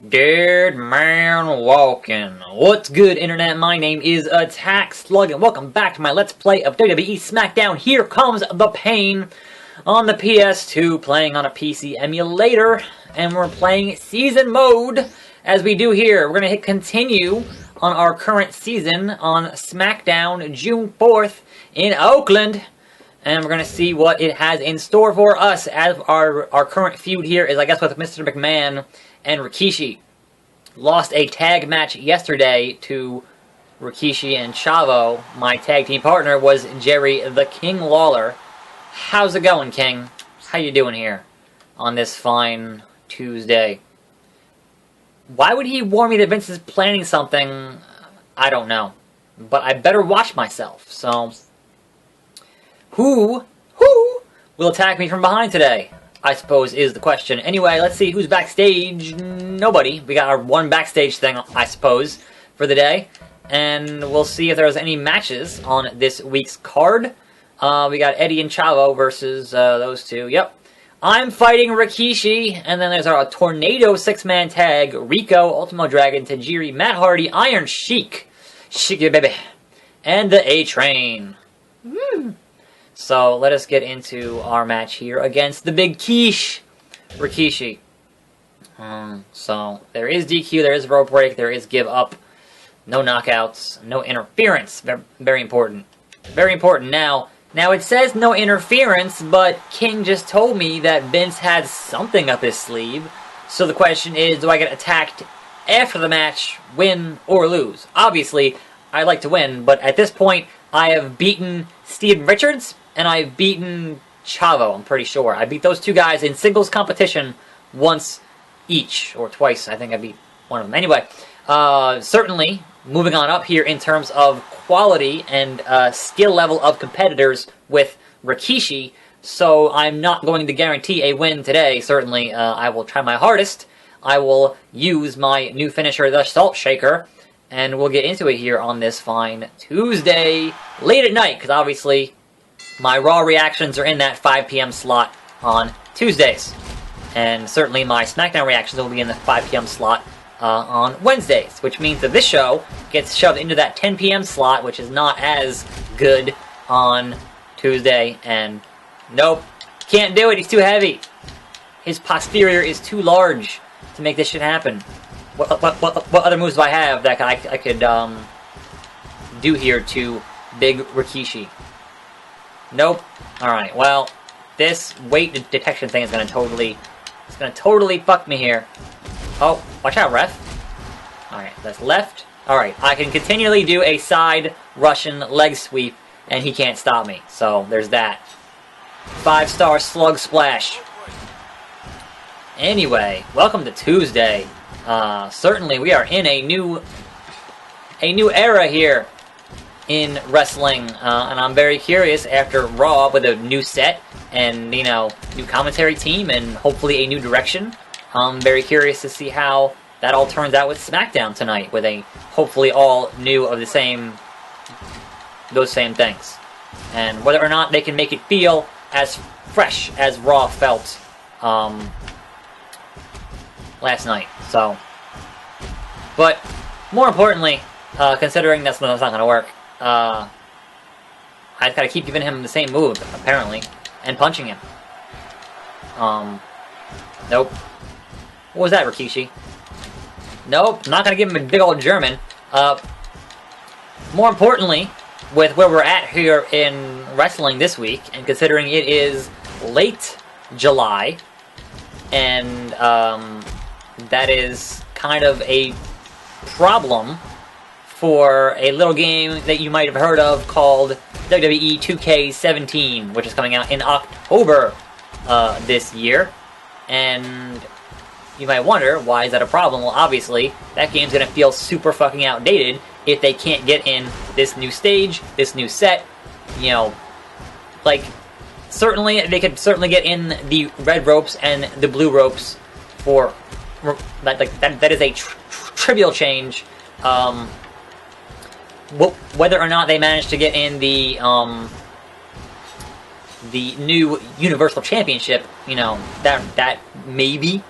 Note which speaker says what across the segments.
Speaker 1: Dead man walking. What's good, internet? My name is attackslug, and welcome back to my Let's Play of WWE SmackDown. Here comes the pain on the PS2, playing on a PC emulator, and we're playing season mode, as we do here. We're going to hit continue on our current season on SmackDown June 4th in Oakland, and we're going to see what it has in store for us, as our current feud here is, I guess, with Mr. McMahon and Rikishi. Lost a tag match yesterday to Rikishi and Chavo. My tag team partner was Jerry the King Lawler. How's it going, King? How you doing here on this fine Tuesday? Why would he warn me that Vince is planning something? I don't know. But I better watch myself. So, who will attack me from behind today? I suppose is the question. Anyway, let's see who's backstage. Nobody. We got our one backstage thing, I suppose, for the day. And we'll see if there's any matches on this week's card. We got Eddie and Chavo versus those two. Yep. I'm fighting Rikishi. And then there's our Tornado six-man tag. Rico, Ultimo Dragon, Tajiri, Matt Hardy, Iron Sheik. Sheik, baby. And the A-Train. Woo! So, let us get into our match here against the Big Quiche, Rikishi. So, there is DQ, there is rope break, there is give up, no knockouts, no interference. Very important. Very important. Now, it says no interference, but King just told me that Vince had something up his sleeve. So the question is, do I get attacked after the match, win or lose? Obviously, I'd like to win, but at this point, I have beaten Steven Richards, and I've beaten Chavo, I'm pretty sure. I beat those two guys in singles competition once each, or twice. I think I beat one of them. Anyway, certainly moving on up here in terms of quality and skill level of competitors with Rikishi, so I'm not going to guarantee a win today. Certainly, I will try my hardest. I will use my new finisher, the Salt Shaker, and we'll get into it here on this fine Tuesday, late at night, because obviously my Raw reactions are in that 5 p.m. slot on Tuesdays. And certainly my SmackDown reactions will be in the 5 p.m. slot on Wednesdays, which means that this show gets shoved into that 10 p.m. slot, which is not as good on Tuesday. And nope, can't do it, he's too heavy. His posterior is too large to make this shit happen. What other moves do I have that I could do here to Big Rikishi? Nope. Alright, well, this weight detection thing is gonna totally fuck me here. Oh, watch out, ref. Alright, that's left. Alright, I can continually do a side Russian leg sweep, and he can't stop me. So, there's that. 5-star slug splash. Anyway, welcome to Tuesday. Certainly we are in a new era here in wrestling, and I'm very curious after Raw with a new set and, you know, new commentary team and hopefully a new direction. I'm very curious to see how that all turns out with SmackDown tonight, with a hopefully all new of those same things, and whether or not they can make it feel as fresh as Raw felt last night. So, but more importantly, considering that's not going to work, I just gotta keep giving him the same move, apparently, and punching him. Nope. What was that, Rikishi? Nope, not gonna give him a big old German. More importantly, with where we're at here in wrestling this week, and considering it is late July, and that is kind of a problem for a little game that you might have heard of called WWE 2K17, which is coming out in October this year. And you might wonder, why is that a problem? Well, obviously, that game's going to feel super fucking outdated if they can't get in this new stage, this new set. You know, like, certainly, they could certainly get in the red ropes and the blue ropes for, that is a trivial change. Whether or not they manage to get in the new Universal Championship, you know, that maybe.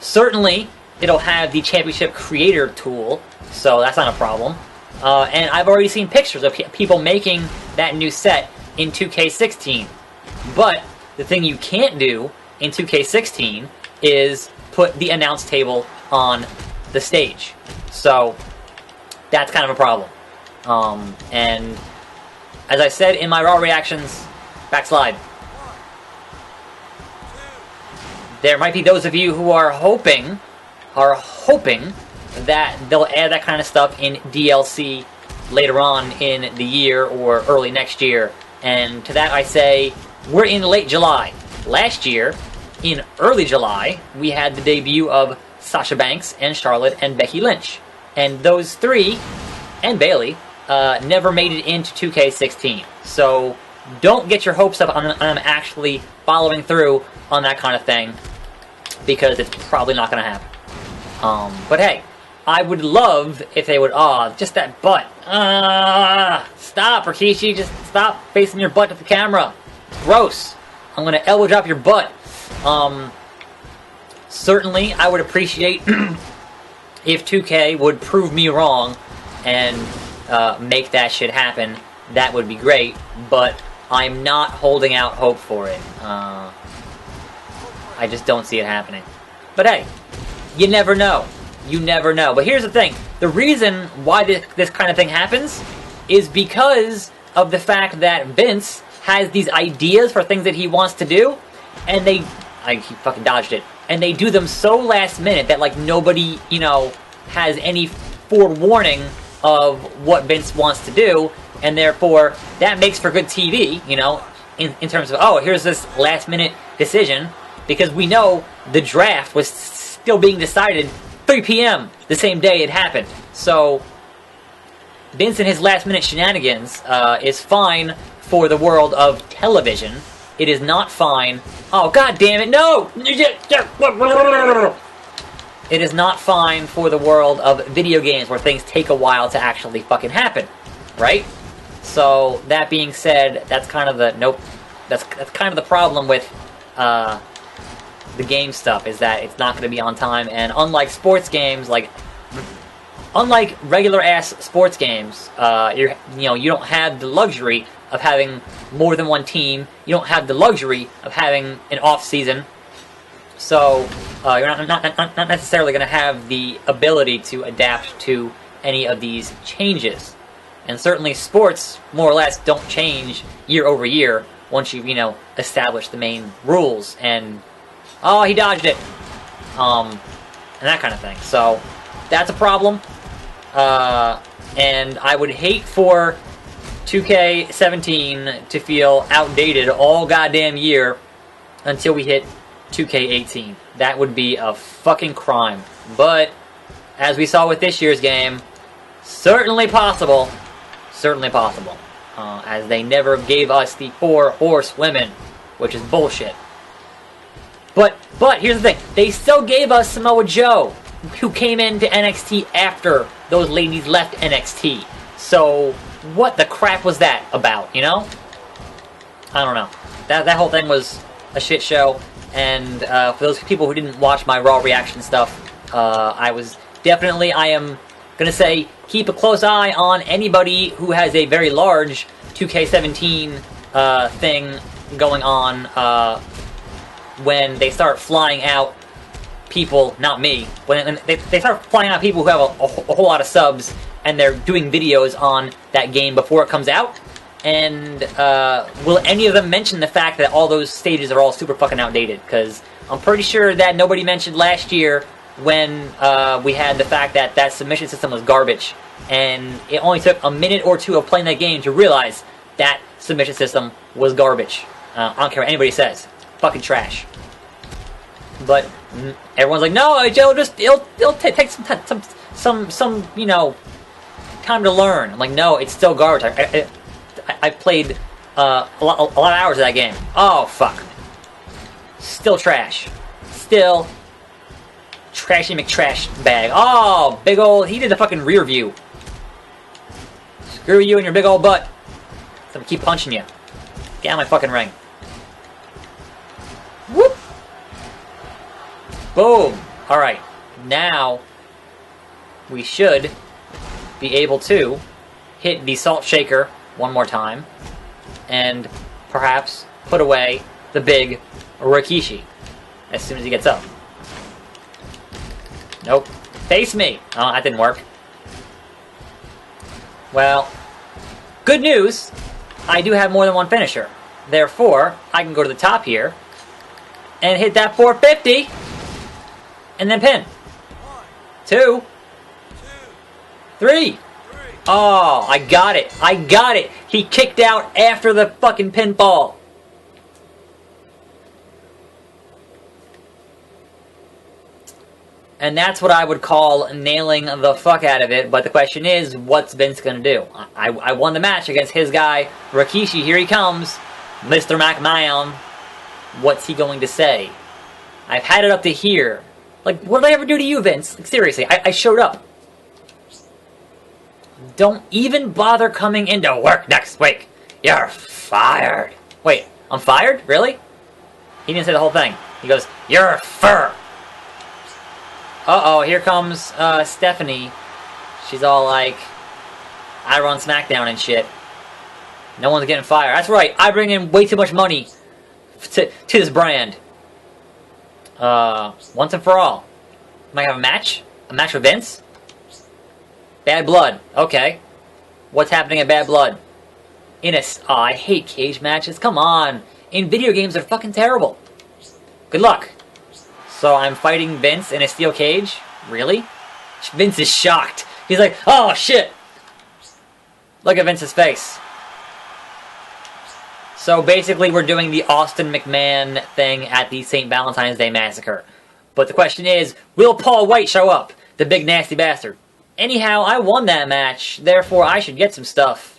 Speaker 1: Certainly, it'll have the championship creator tool, so that's not a problem. And I've already seen pictures of people making that new set in 2K16. But the thing you can't do in 2K16 is put the announce table on the stage. So that's kind of a problem. And as I said in my Raw reactions, backslide. There might be those of you who are hoping that they'll add that kind of stuff in DLC later on in the year or early next year. And to that I say, we're in late July. Last year, in early July, we had the debut of Sasha Banks and Charlotte and Becky Lynch. And those three, and Bayley, never made it into 2K16. So don't get your hopes up on actually following through on that kind of thing, because it's probably not going to happen. But hey, I would love if they would, just that butt. Stop, Rikishi, just stop facing your butt to the camera. Gross. I'm going to elbow drop your butt. Certainly, I would appreciate if 2K would prove me wrong and make that shit happen. That would be great, but I'm not holding out hope for it. I just don't see it happening. But hey, you never know. You never know. But here's the thing. The reason why this kind of thing happens is because of the fact that Vince has these ideas for things that he wants to do, and he fucking dodged it. And they do them so last minute that, like, nobody, has any forewarning of what Vince wants to do, and therefore that makes for good TV, in terms of, here's this last minute decision, because we know the draft was still being decided 3 p.m. the same day it happened. So Vince and his last minute shenanigans is fine for the world of television. It is not fine. Oh, god damn it, no! It is not fine for the world of video games where things take a while to actually fucking happen, right? So that being said, that's kind of the that's kind of the problem with the game stuff, is that it's not going to be on time. And unlike sports games, unlike regular ass sports games, you don't have the luxury of having more than one team. You don't have the luxury of having an off season. So you're not necessarily going to have the ability to adapt to any of these changes. And certainly sports, more or less, don't change year over year once you've, established the main rules. And, he dodged it. And that kind of thing. So, that's a problem. And I would hate for 2K17 to feel outdated all goddamn year until we hit 2K18. That would be a fucking crime. But, as we saw with this year's game, certainly possible. Certainly possible. As they never gave us the 4 horsewomen, which is bullshit. But here's the thing. They still gave us Samoa Joe, who came into NXT after those ladies left NXT. So, what the crap was that about, I don't know. That whole thing was a shit show. And for those people who didn't watch my Raw reaction stuff, I am going to say, keep a close eye on anybody who has a very large 2K17 thing going on when they start flying out people, not me, when they start flying out people who have a whole lot of subs, and they're doing videos on that game before it comes out. And will any of them mention the fact that all those stages are all super fucking outdated? Because I'm pretty sure that nobody mentioned last year when we had the fact that submission system was garbage. And it only took a minute or two of playing that game to realize that submission system was garbage. I don't care what anybody says. Fucking trash. But everyone's like, no, it'll take some time to learn. I'm like, no, it's still garbage. I played a lot of hours of that game. Oh, fuck. Still trash. Still trashy McTrash bag. Oh, big old... He did the fucking rear view. Screw you and your big old butt. I'm gonna keep punching you. Get out of my fucking ring. Whoop! Boom. Alright. Now, we should be able to hit the salt shaker one more time, and perhaps put away the big Rikishi as soon as he gets up. Nope. Face me! Oh, that didn't work. Well, good news! I do have more than one finisher. Therefore, I can go to the top here and hit that 450 and then pin. 2, 3. Oh, I got it. I got it. He kicked out after the fucking pinfall. And that's what I would call nailing the fuck out of it. But the question is, what's Vince going to do? I won the match against his guy, Rikishi. Here he comes. Mr. McMahon. What's he going to say? I've had it up to here. Like, what did I ever do to you, Vince? Like, seriously, I showed up. Don't even bother coming into work next week. You're fired. Wait, I'm fired? Really? He didn't say the whole thing. He goes, you're fur. Uh-oh, here comes Stephanie. She's all like, I run SmackDown and shit. No one's getting fired. That's right, I bring in way too much money to this brand. Once and for all. Might have a match? A match with Vince? Bad Blood. Okay. What's happening at Bad Blood? Oh, I hate cage matches. Come on. In video games, they're fucking terrible. Good luck. So I'm fighting Vince in a steel cage? Really? Vince is shocked. He's like, oh shit! Look at Vince's face. So basically we're doing the Austin McMahon thing at the St. Valentine's Day Massacre. But the question is, will Paul White show up? The big nasty bastard. Anyhow, I won that match, therefore I should get some stuff.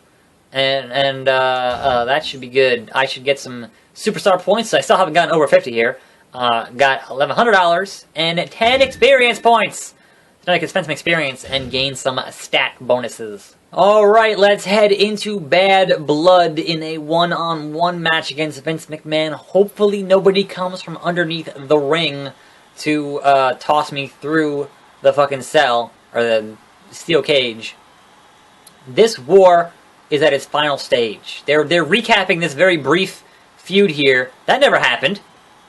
Speaker 1: And that should be good. I should get some superstar points. I still haven't gotten over 50 here. Got $1,100 and 10 experience points. So I can spend some experience and gain some stat bonuses. Alright, let's head into Bad Blood in a one-on-one match against Vince McMahon. Hopefully nobody comes from underneath the ring to toss me through the fucking cell, or the steel cage. This war is at its final stage. They're recapping this very brief feud here. That never happened.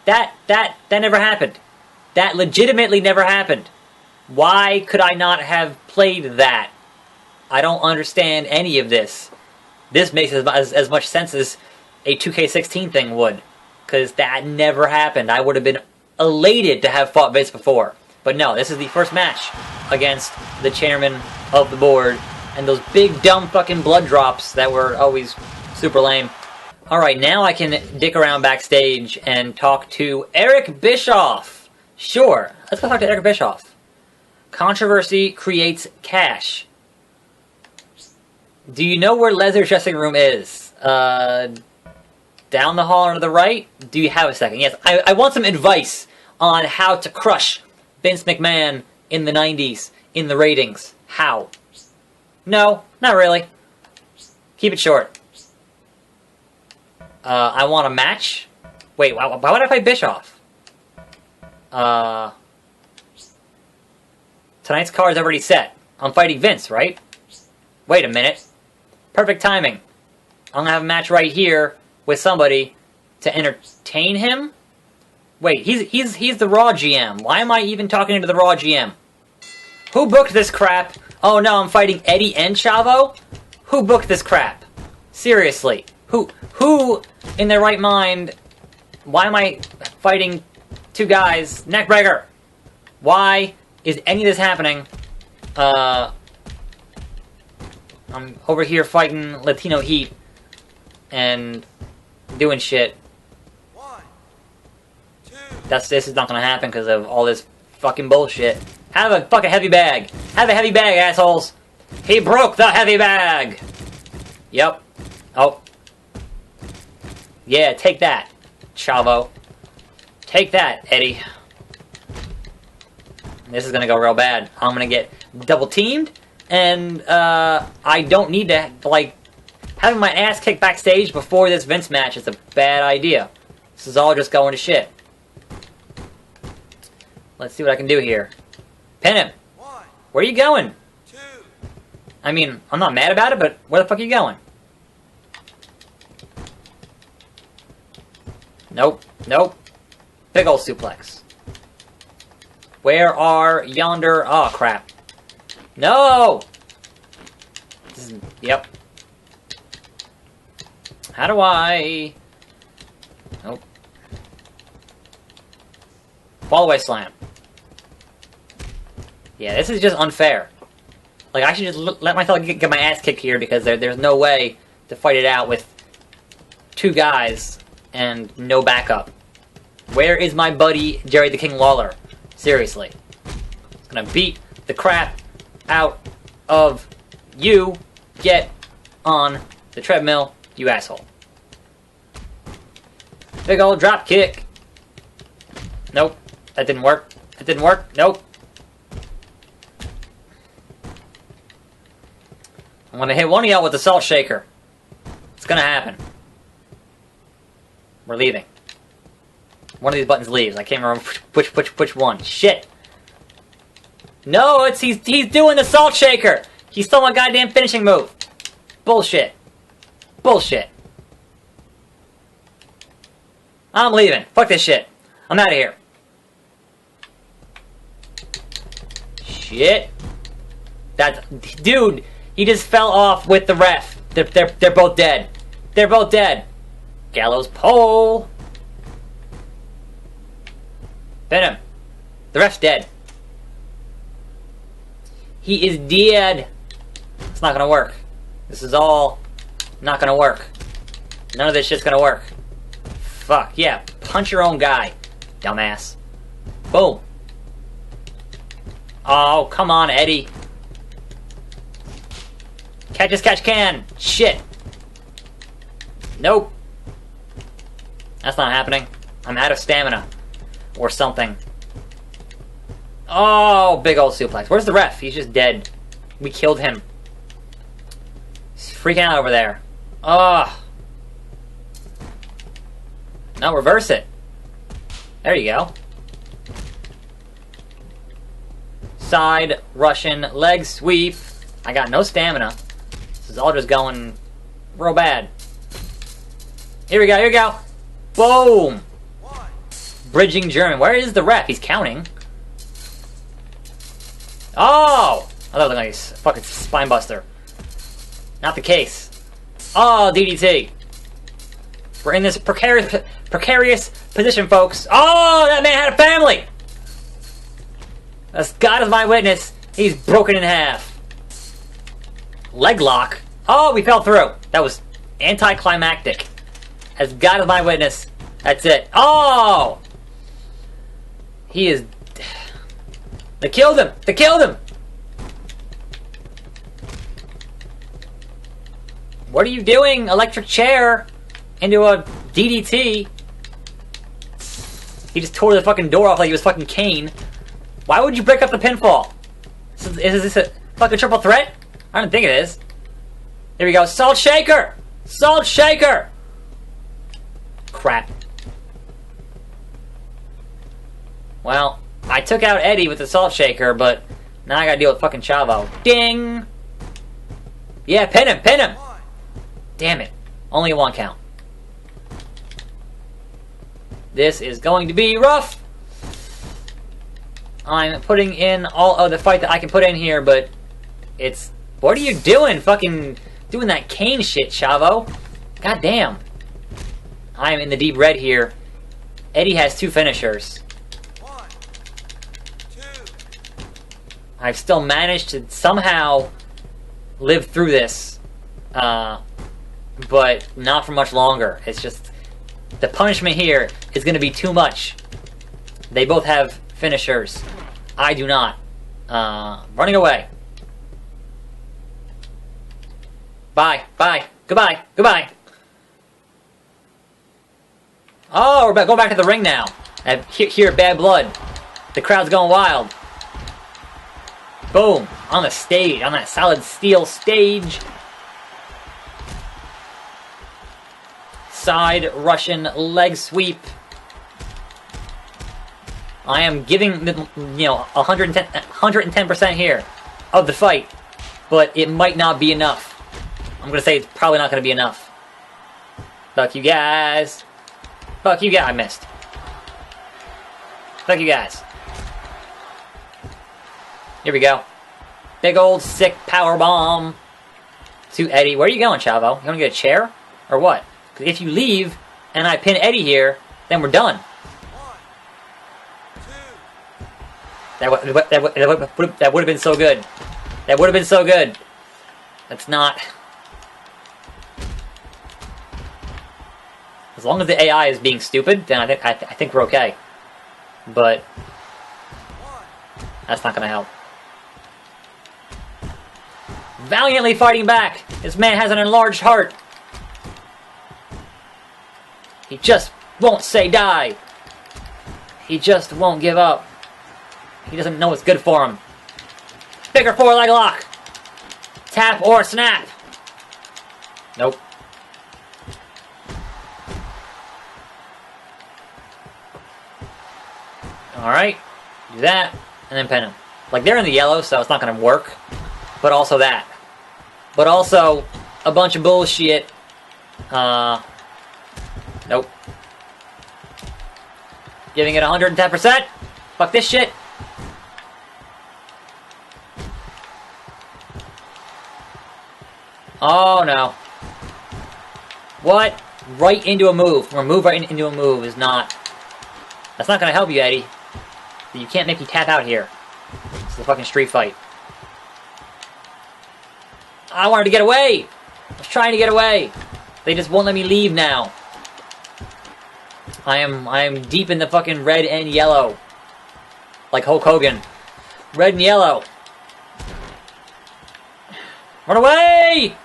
Speaker 1: That never happened. That legitimately never happened. Why could I not have played that? I don't understand any of this. This makes as much sense as a 2K16 thing would. Because that never happened. I would have been elated to have fought Vince before. But no, this is the first match against the chairman of the board. And those big dumb fucking blood drops that were always super lame. Alright, now I can dick around backstage and talk to Eric Bischoff. Sure, let's go talk to Eric Bischoff. Controversy creates cash. Do you know where Lesnar's dressing room is? Down the hall or to the right? Do you have a second? Yes, I want some advice on how to crush Vince McMahon in the 90s, in the ratings. How? No, not really. Keep it short. I want a match? Wait, why would I play Bischoff? Tonight's card is already set. I'm fighting Vince, right? Wait a minute. Perfect timing. I'm gonna have a match right here with somebody to entertain him? Wait, he's the Raw GM. Why am I even talking to the Raw GM? Who booked this crap? Oh no, I'm fighting Eddie and Chavo? Who booked this crap? Seriously. Who in their right mind, why am I fighting two guys? Neckbreaker! Why is any of this happening? I'm over here fighting Latino Heat and doing shit. This is not gonna happen because of all this fucking bullshit. Have a fucking heavy bag. Have a heavy bag, assholes. He broke the heavy bag. Yep. Oh. Yeah, take that, Chavo. Take that, Eddie. This is gonna go real bad. I'm gonna get double teamed, and I don't need to, like, having my ass kicked backstage before this Vince match is a bad idea. This is all just going to shit. Let's see what I can do here. Pin him. Where are you going? I mean, I'm not mad about it, but where the fuck are you going? Nope. Nope. Big ol' suplex. Where are yonder... Oh, crap. No! Yep. How do I... Nope. Fall away slam. Yeah, this is just unfair. Like, I should just let myself get my ass kicked here because there's no way to fight it out with two guys and no backup. Where is my buddy Jerry the King Lawler? Seriously. He's gonna beat the crap out of you. Get on the treadmill, you asshole. Big old drop kick. Nope. That didn't work. That didn't work. Nope. I'm gonna hit one of y'all with the salt shaker. It's gonna happen. We're leaving. One of these buttons leaves. I can't remember which one. Shit. No, he's doing the salt shaker. He stole my goddamn finishing move. Bullshit. Bullshit. I'm leaving. Fuck this shit. I'm out of here. Shit. Dude, he just fell off with the ref. They're both dead. They're both dead. Gallows pole. Pin him. The ref's dead. He is dead. It's not gonna work. This is all not gonna work. None of this shit's gonna work. Fuck, yeah. Punch your own guy, dumbass. Boom. Oh, come on, Eddie. Catch as catch can. Shit. Nope. That's not happening. I'm out of stamina. Or something. Oh, big old suplex. Where's the ref? He's just dead. We killed him. He's freaking out over there. Ugh. No, reverse it. There you go. Side Russian leg sweep. I got no stamina. This is all just going real bad. Here we go, here we go. Boom. Bridging German. Where is the ref? He's counting. Oh! I thought it looked like a fucking spine buster. Not the case. Oh, DDT. We're in this precarious position, folks. Oh, that man had a family! As God is my witness, he's broken in half. Leg lock. Oh, we fell through. That was anticlimactic. As God is my witness, that's it. Oh! He is... They killed him! They killed him! What are you doing? Electric chair into a DDT. He just tore the fucking door off like he was fucking Kane. Why would you break up the pinfall? Is this a fucking triple threat? I don't think it is. Here we go. Salt shaker! Salt shaker! Crap. Well, I took out Eddie with the salt shaker, but now I gotta deal with fucking Chavo. Ding! Yeah, pin him, pin him! Damn it. Only a one count. This is going to be rough. I'm putting in all of the fight that I can put in here, but it's... What are you doing? Fucking doing that Kane shit, Chavo. God damn. I am in the deep red here. Eddie has two finishers. I've still managed to somehow live through this, but not for much longer. It's just, the punishment here is going to be too much. They both have finishers. I do not. Running away. Bye. Bye. Goodbye. Goodbye. Oh, we're going back to the ring now. Here at Bad Blood. The crowd's going wild. Boom. On the stage. On that solid steel stage. Side Russian leg sweep. I am giving, 110% here of the fight, but it might not be enough. I'm gonna say it's probably not gonna be enough. Fuck you guys. Fuck you guys. I missed. Fuck you guys. Here we go. Big old sick power bomb to Eddie. Where are you going, Chavo? You wanna get a chair? Or what? Because if you leave and I pin Eddie here, then we're done. That would have been so good. That would have been so good. That's not. As long as the AI is being stupid, then I think we're okay. But that's not gonna help. Valiantly fighting back. This man has an enlarged heart. He just won't say die. He just won't give up. He doesn't know what's good for him. Figure 4 leg lock. Tap or snap. Nope. Alright. Do that. And then pin him. Like, they're in the yellow, so it's not going to work. But also that. But also a bunch of bullshit. Nope. Giving it 110%. Fuck this shit. Oh no. What? Right into a move. Or move right into a move is not. That's not gonna help you, Eddie. You can't make me tap out here. It's the fucking street fight. I wanted to get away! I was trying to get away! They just won't let me leave now. I am deep in the fucking red and yellow. Like Hulk Hogan. Red and yellow. Run away!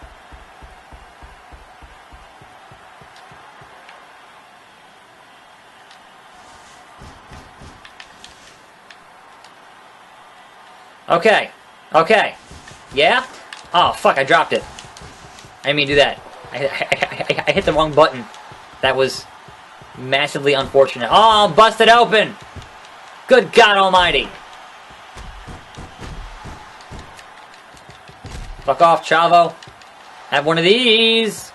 Speaker 1: Okay. Okay. Yeah? Oh, fuck, I dropped it. I didn't mean to do that. I hit the wrong button. That was massively unfortunate. Oh, busted open! Good God Almighty! Fuck off, Chavo. Have one of these.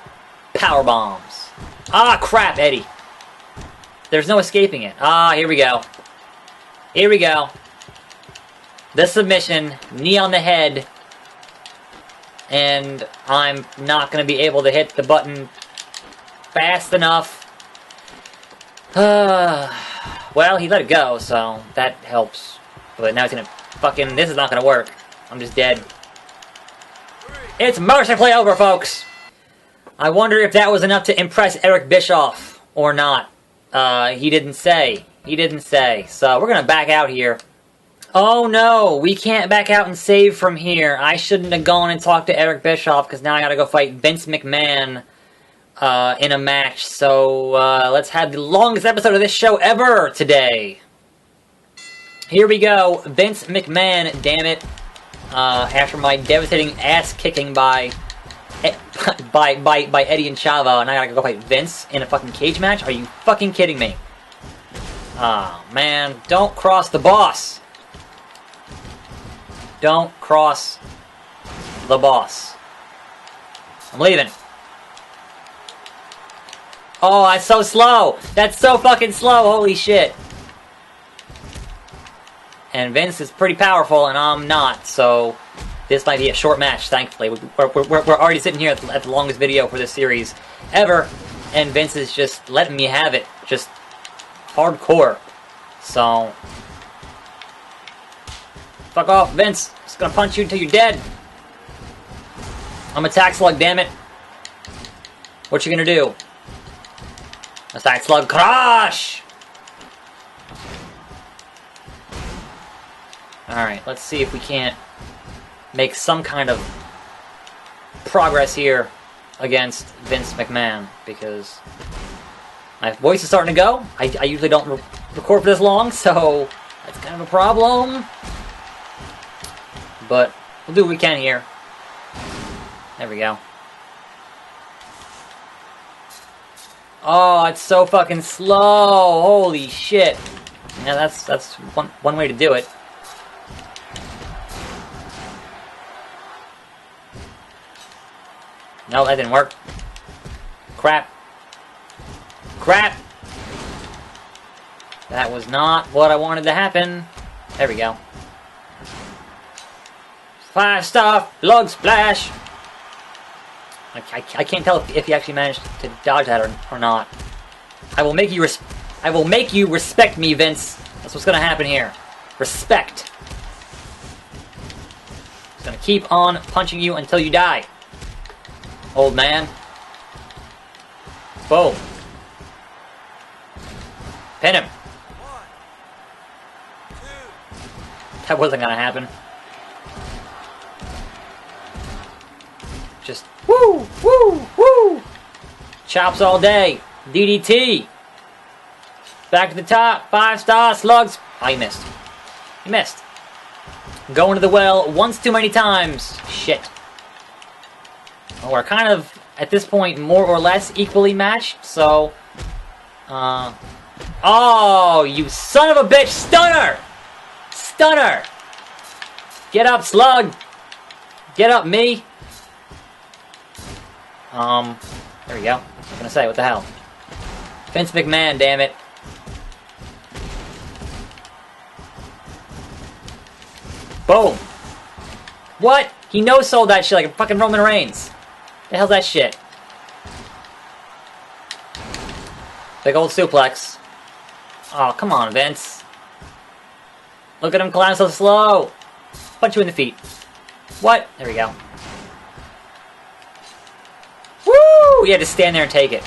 Speaker 1: Power bombs. Ah, crap, Eddie. There's no escaping it. Ah, here we go. Here we go. The submission, knee on the head, and I'm not going to be able to hit the button fast enough. Well, he let it go, so that helps. But now he's going to fucking... This is not going to work. I'm just dead. It's mercifully over, folks! I wonder if that was enough to impress Eric Bischoff, or not. He didn't say. He didn't say. So, we're going to back out here. Oh no, we can't back out and save from here. I shouldn't have gone and talked to Eric Bischoff, because now I gotta go fight Vince McMahon in a match. So, let's have the longest episode of this show ever today. Here we go. Vince McMahon, damn it. After my devastating ass kicking by Eddie and Chavo, and I gotta go fight Vince in a fucking cage match? Are you fucking kidding me? Oh, man. Don't cross the boss. Don't cross the boss. I'm leaving. Oh, that's so slow. That's so fucking slow. Holy shit. And Vince is pretty powerful, and I'm not. So this might be a short match, thankfully. We're already sitting here at the longest video for this series ever. And Vince is just letting me have it. Just hardcore. So... Fuck off, Vince. Just gonna punch you until you're dead. I'm attack slug, damn it. What you gonna do? Attack slug crush! Alright, let's see if we can't make some kind of progress here against Vince McMahon, because my voice is starting to go. I usually don't record for this long, so that's kind of a problem. But we'll do what we can here. There we go. Oh, it's so fucking slow. Holy shit. Yeah, that's one way to do it. No, that didn't work. Crap. Crap! That was not what I wanted to happen. There we go. 5-star lug splash! I can't tell if he actually managed to dodge that or not. I will make you respect me, Vince. That's what's gonna happen here. Respect. Just gonna keep on punching you until you die. Old man. Boom. Pin him.
Speaker 2: 1, 2.
Speaker 1: That wasn't gonna happen. Just woo, woo, woo. Chops all day. DDT. Back to the top. 5-star slugs. Oh, you missed. You missed. Going to the well once too many times. Shit. Well, we're kind of, at this point, more or less equally matched, so... Oh, you son of a bitch! Stunner! Stunner! Get up, slug! Get up, me! There we go. I was gonna say, what the hell? Vince McMahon, damn it. Boom! What? He no-sold that shit like a fucking Roman Reigns. The hell's that shit? Big old suplex. Oh, come on, Vince. Look at him climb so slow. Punch you in the feet. What? There we go. Woo! Yeah, just stand there and take it.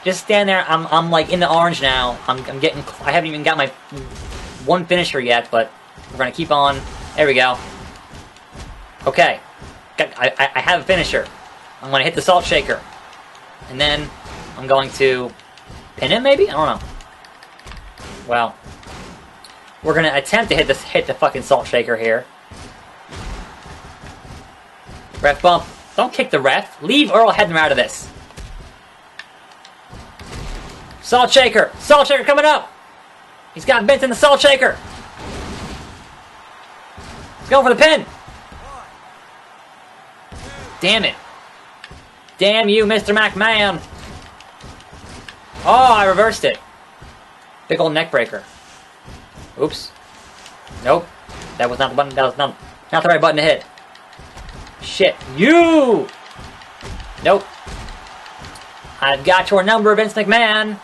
Speaker 1: Just stand there. I'm like in the orange now. I'm getting. I haven't even got my one finisher yet, but we're gonna keep on. There we go. Okay. I have a finisher. I'm going to hit the salt shaker. And then I'm going to pin him, maybe? I don't know. Well, we're going to attempt to hit the fucking salt shaker here. Ref bump. Don't kick the ref. Leave Earl Hebner out of this. Salt shaker. Salt shaker coming up. He's got Vince in the salt shaker. He's going for the pin.
Speaker 2: 1, 2.
Speaker 1: Damn it. Damn you, Mr. McMahon! Oh, I reversed it. Big old neck breaker. Oops. Nope. That was not the button. That was not the right button to hit. Shit. You! Nope. I've got your number, Vince McMahon.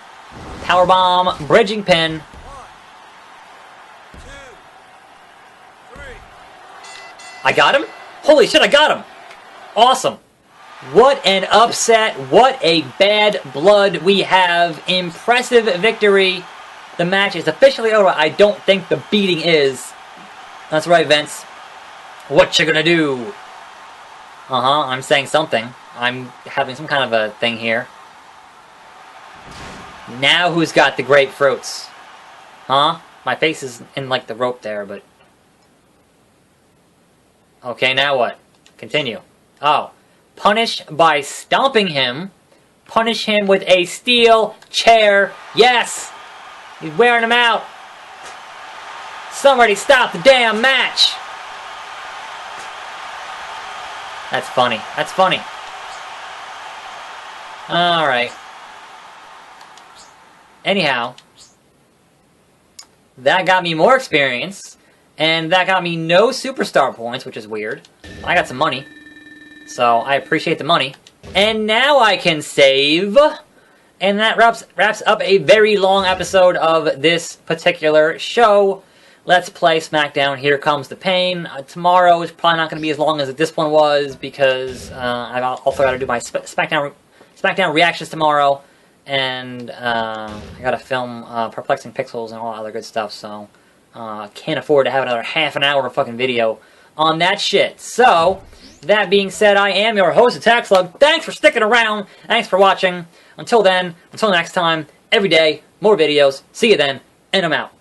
Speaker 1: Powerbomb, bridging pin.
Speaker 2: 1, 2, 3.
Speaker 1: I got him? Holy shit, I got him! Awesome. What an upset. What a bad blood we have. Impressive victory. The match is officially over. I don't think the beating is. That's right, Vince. What you gonna do? I'm saying something. I'm having some kind of a thing here. Now who's got the grapefruits? Huh? My face is in like the rope there, but... Okay, now what? Continue. Oh. Punish by stomping him. Punish him with a steel chair. Yes! He's wearing him out. Somebody stop the damn match. That's funny. That's funny. Alright. Anyhow. That got me more experience. And that got me no superstar points, which is weird. I got some money. So, I appreciate the money. And now I can save. And that wraps up a very long episode of this particular show. Let's play SmackDown. Here Comes the Pain. Tomorrow is probably not going to be as long as this one was, because I've also got to do my SmackDown reactions tomorrow. And I got to film Perplexing Pixels and all that other good stuff, so can't afford to have another half an hour of fucking video on that shit. So, that being said, I am your host, attackslug. Thanks for sticking around. Thanks for watching. Until then, until next time, every day, more videos. See you then, and I'm out.